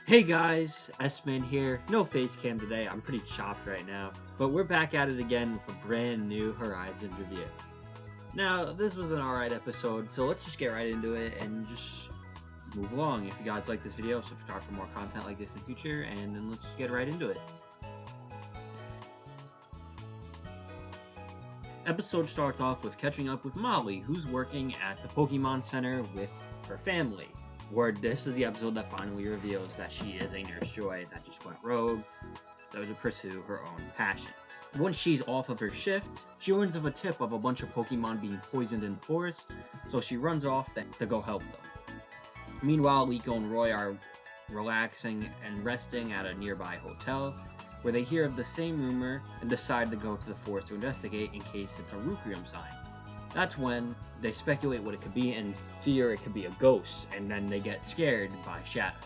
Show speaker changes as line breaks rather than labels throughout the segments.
Hey guys, S-Man here. No face cam today, I'm pretty chopped right now. But we're back at it again with a brand new Horizon review. Now, this was an alright episode, so let's just get right into it and just move along. If you guys like this video, subscribe for more content like this in the future, and then let's get right into it. Episode starts off with catching up with Mollie, who's working at the Pokemon Center with her family. Where this is the episode that finally reveals that she is a nurse joy that just went rogue, that was to pursue her own passion. Once she's off of her shift, she learns of a tip of a bunch of Pokemon being poisoned in the forest, so she runs off to go help them. Meanwhile, Liko and Roy are relaxing and resting at a nearby hotel, where they hear of the same rumor and decide to go to the forest to investigate in case it's a Lucario sign. That's when they speculate what it could be and fear it could be a ghost, and then they get scared by shadows.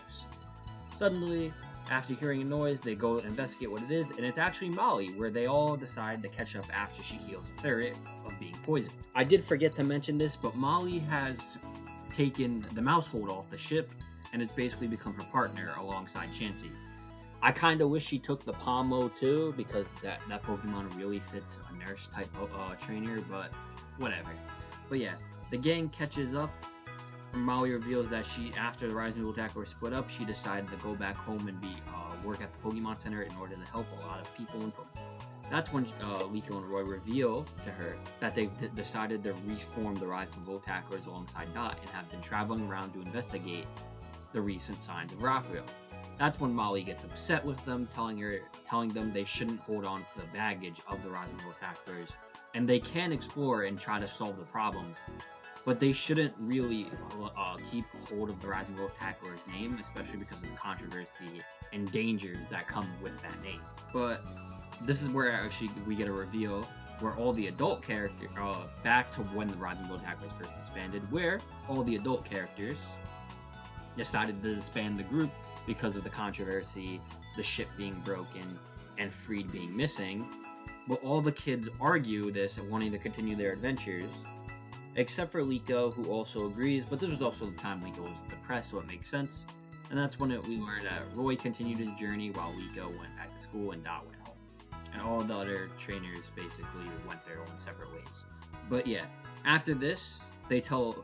Suddenly, after hearing a noise, they go investigate what it is, and it's actually Mollie, where they all decide to catch up after she heals a ferret of being poisoned. I did forget to mention this, but Mollie has taken the Meowscarada off the ship, and it's basically become her partner alongside Chansey. I kind of wish she took the Pomo too, because that Pokemon really fits a nurse type trainer, but whatever. But yeah, the gang catches up. Mollie reveals that after the Rising Dual Attack were split up, she decided to go back home and work at the Pokemon Center in order to help a lot of people in Pokemon. That's when Liko and Roy reveal to her that they've decided to reform the Rising Dual Attackers alongside Dot and have been traveling around to investigate the recent signs of Lucario. That's when Mollie gets upset with them, telling them they shouldn't hold on to the baggage of the Rising Dual Attackers, and they can explore and try to solve the problems, but they shouldn't really keep hold of the Rising Dual Attacker's name, especially because of the controversy and dangers that come with that name. But this is where actually we get a reveal where all the adult characters, back to when the Rising Dual Attackers first disbanded, where all the adult characters decided to disband the group because of the controversy, the ship being broken, and Friede being missing. But all the kids argue this and wanting to continue their adventures, except for Liko, who also agrees, but this was also the time Liko was depressed, so it makes sense. And that's when we learned that Roy continued his journey while Liko went back to school and Dot went home. And all the other trainers basically went their own separate ways. But yeah, after this, they tell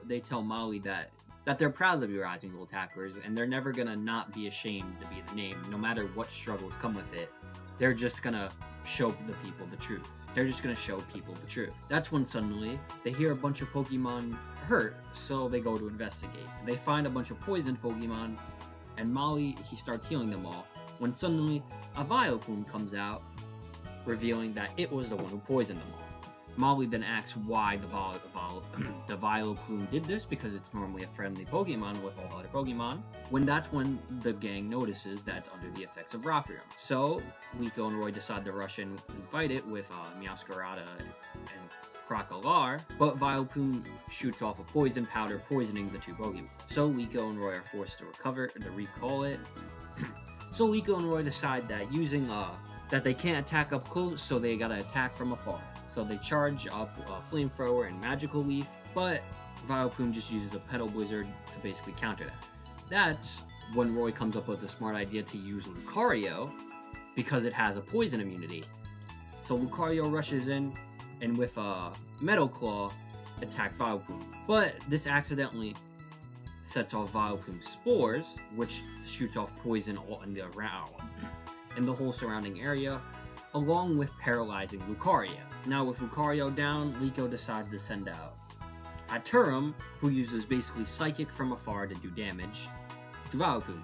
Mollie that they're proud to be Rising Dual Attackers, and they're never gonna not be ashamed to be the name, no matter what struggles come with it. They're just gonna show the people the truth. That's when suddenly they hear a bunch of Pokemon hurt, so they go to investigate. They find a bunch of poisoned Pokemon, and Mollie, he starts healing them all, when suddenly a Vileplume comes out, revealing that it was the one who poisoned them all. Mollie then asks why the Vileplume did this, because it's normally a friendly Pokemon with all other Pokemon, that's when the gang notices that it's under the effects of Lucario. So, Liko and Roy decide to rush in and fight it with Meowscarada and Crocodile, but Vileplume shoots off a poison powder, poisoning the two Pokemon. So, Liko and Roy are forced to recall it. So, Liko and Roy decide that that they can't attack up close, so they gotta attack from afar. So they charge up a Flamethrower and Magical Leaf, but Vileplume just uses a Petal Blizzard to basically counter that. That's when Roy comes up with the smart idea to use Lucario, because it has a poison immunity. So Lucario rushes in, and with a Metal Claw, attacks Vileplume. But this accidentally sets off Vileplume's spores, which shoots off poison all in the whole surrounding area, along with paralyzing Lucario. Now with Lucario down, Liko decides to send out Hatterene, who uses basically Psychic from afar to do damage to Vileplume.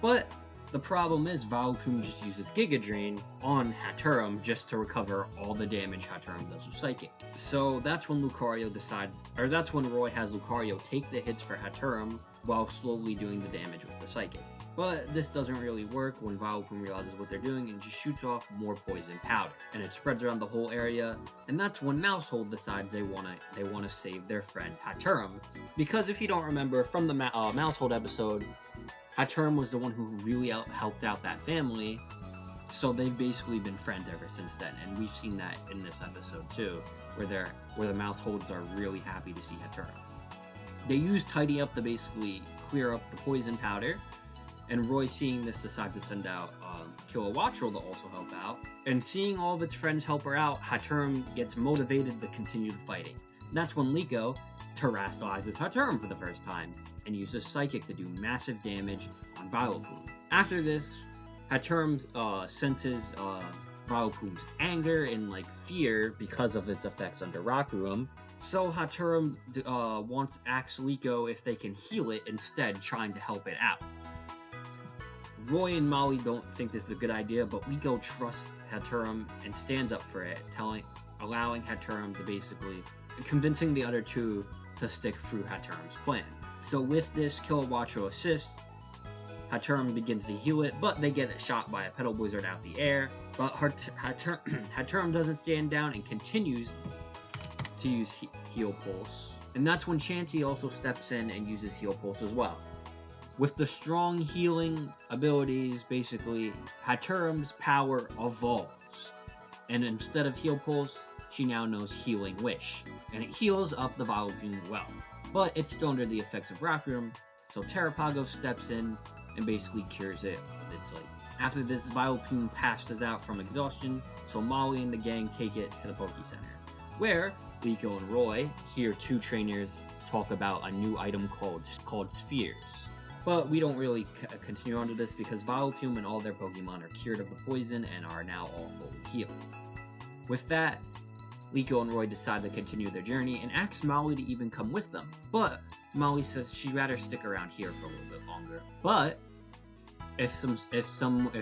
But the problem is Vileplume just uses Giga Drain on Hatterene just to recover all the damage Hatterene does with Psychic. So that's when Roy has Lucario take the hits for Hatterene while slowly doing the damage with the Psychic. But this doesn't really work when Vileplume realizes what they're doing and just shoots off more poison powder, and it spreads around the whole area. And that's when Meowscarada decides they wanna save their friend Hatterene, because if you don't remember from the Meowscarada episode, Hatterene was the one who really helped out that family, so they've basically been friends ever since then. And we've seen that in this episode too, where the Meowscarada are really happy to see Hatterene. They use Tidy Up to basically clear up the poison powder, And Roy, seeing this, decides to send out Kilowattrel to also help out. And seeing all of its friends help her out, Haturum gets motivated to continue the fighting. And that's when Liko terrestrializes Haturum for the first time and uses Psychic to do massive damage on Vileplume. After this, Haturum senses Vileplume's anger and fear because of its effects under Rock Room. So Haturum asks Liko if they can heal it instead, trying to help it out. Roy and Mollie don't think this is a good idea, but Liko trusts Haturum and stands up for it, allowing Haturum to basically convincing the other two to stick through Haturum's plan. So with this, Kilowattrel assists. Haturum begins to heal it, but they get shot by a Petal Blizzard out the air. But Haturum doesn't stand down and continues to use Heal Pulse. And that's when Chansey also steps in and uses Heal Pulse as well. With the strong healing abilities, basically, Haturum's power evolves. And instead of Heal Pulse, she now knows Healing Wish. And it heals up the Vileplume well. But it's still under the effects of Rock Room, so Terrapago steps in and basically cures it with its After this, Vileplume passes out from exhaustion, so Mollie and the gang take it to the Poke Center, where Liko and Roy hear two trainers talk about a new item called Spears. But we don't really continue on to this because Vileplume and all their Pokemon are cured of the poison and are now all fully healed. With that, Liko and Roy decide to continue their journey and ask Mollie to even come with them. But Mollie says she'd rather stick around here for a little bit longer. But if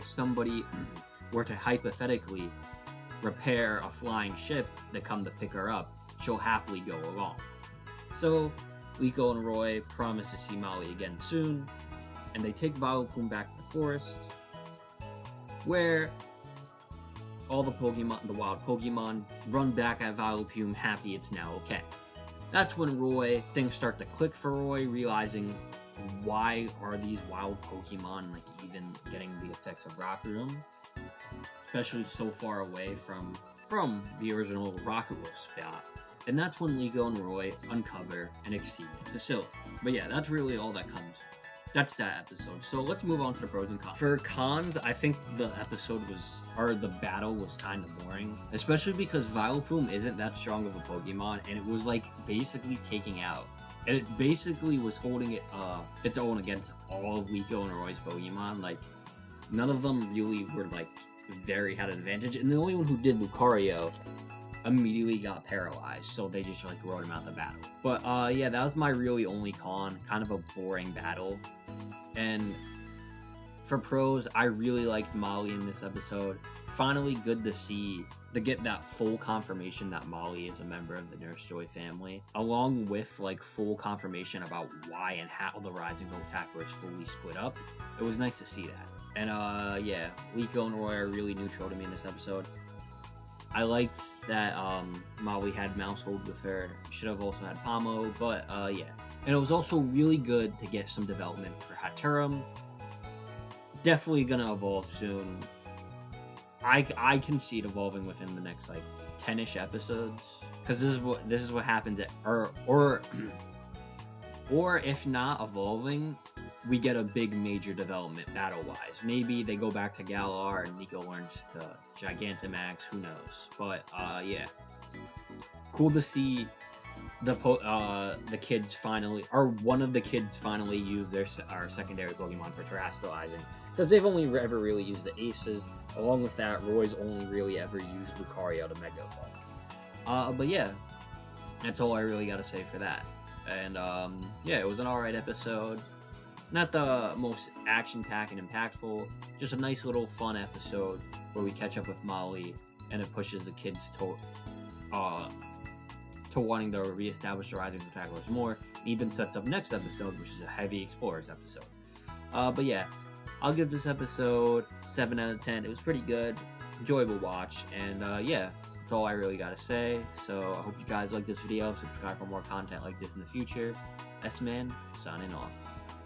somebody were to hypothetically repair a flying ship to come to pick her up, she'll happily go along. So Liko and Roy promise to see Mollie again soon, and they take Vileplume back to the forest, where all the wild Pokemon, run back at Vileplume happy it's now okay. That's when things start to click for Roy, realizing why are these wild Pokemon even getting the effects of Rock Room, especially so far away from the original Rocket Wolf spot. And that's when Liko and Roy uncover and exceed the facility. But yeah, that's really all that comes. That's that episode. So let's move on to the pros and cons. For cons, I think the battle was kind of boring. Especially because Vileplume isn't that strong of a Pokemon, and it was basically taking out. And it basically was holding its own against all of Liko and Roy's Pokemon. None of them really were had an advantage. And the only one who did, Lucario, immediately got paralyzed, so they just wrote him out the battle. But yeah, that was my really only con. Kind of a boring battle. And for pros, I really liked Mollie in this episode. Finally good to get that full confirmation that Mollie is a member of the Nurse Joy family, along with full confirmation about why and how the Rising Attack was fully split up. It was nice to see that. And yeah, Liko and Roy are really neutral to me in this episode. I liked that Mollie had Mousehold with her. Should have also had Pomo, but yeah. And it was also really good to get some development for Haturum. Definitely gonna evolve soon. I can see it evolving within the next 10-ish episodes, because this is what happens or if not evolving, we get a big major development battle-wise. Maybe they go back to Galar and Liko learns to Gigantamax, who knows. But, yeah. Cool to see the kids finally, or one of the kids finally use our secondary Pokemon for terrestrializing. Because they've only ever really used the Aces. Along with that, Roy's only really ever used Lucario to Mega Evolve. But yeah, that's all I really gotta say for that. And, yeah, it was an alright episode. Not the most action-packed and impactful, just a nice little fun episode where we catch up with Mollie, and it pushes the kids to wanting to reestablish the Rising Attackers more, and even sets up next episode, which is a heavy Explorers episode. But yeah, I'll give this episode 7 out of 10. It was pretty good, enjoyable watch, and yeah, that's all I really gotta say. So I hope you guys like this video, subscribe for more content like this in the future. S-Man, signing off.